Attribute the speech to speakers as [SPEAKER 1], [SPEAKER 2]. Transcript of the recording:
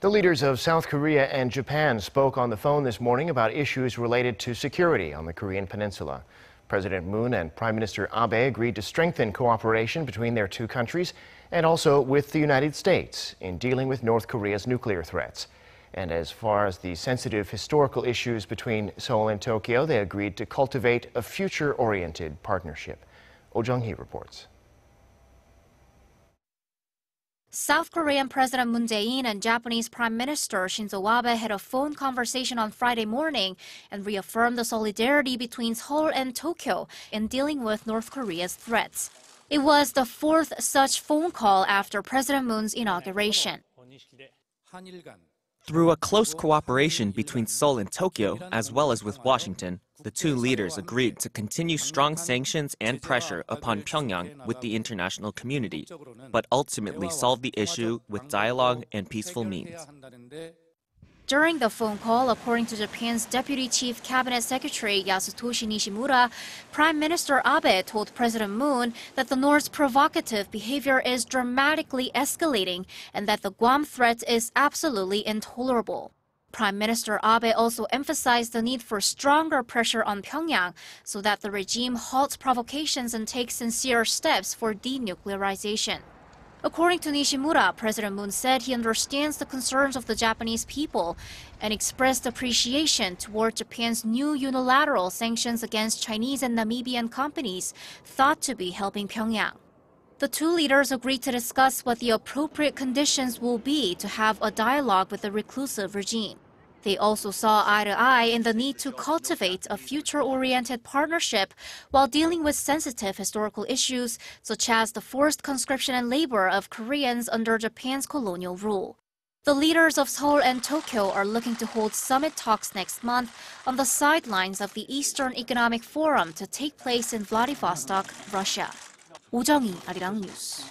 [SPEAKER 1] The leaders of South Korea and Japan spoke on the phone this morning about issues related to security on the Korean peninsula. President Moon and Prime Minister Abe agreed to strengthen cooperation between their two countries and also with the United States in dealing with North Korea's nuclear threats. And as far as the sensitive historical issues between Seoul and Tokyo, they agreed to cultivate a future-oriented partnership. Jung-hee reports.
[SPEAKER 2] South Korean President Moon Jae-in and Japanese Prime Minister Shinzo Abe had a phone conversation on Friday morning and reaffirmed the solidarity between Seoul and Tokyo in dealing with North Korea's threats. It was the fourth such phone call after President Moon's inauguration.
[SPEAKER 3] Through a close cooperation between Seoul and Tokyo, as well as with Washington, the two leaders agreed to continue strong sanctions and pressure upon Pyongyang with the international community, but ultimately solve the issue with dialogue and peaceful means.
[SPEAKER 2] During the phone call, according to Japan's Deputy Chief Cabinet Secretary Yasutoshi Nishimura, Prime Minister Abe told President Moon that the North's provocative behavior is dramatically escalating and that the Guam threat is absolutely intolerable. Prime Minister Abe also emphasized the need for stronger pressure on Pyongyang so that the regime halts provocations and takes sincere steps for denuclearization. According to Nishimura, President Moon said he understands the concerns of the Japanese people and expressed appreciation toward Japan's new unilateral sanctions against Chinese and Namibian companies thought to be helping Pyongyang. The two leaders agreed to discuss what the appropriate conditions will be to have a dialogue with the reclusive regime. They also saw eye to eye in the need to cultivate a future-oriented partnership while dealing with sensitive historical issues such as the forced conscription and labor of Koreans under Japan's colonial rule. The leaders of Seoul and Tokyo are looking to hold summit talks next month on the sidelines of the Eastern Economic Forum to take place in Vladivostok, Russia. Jung-hee, Arirang News.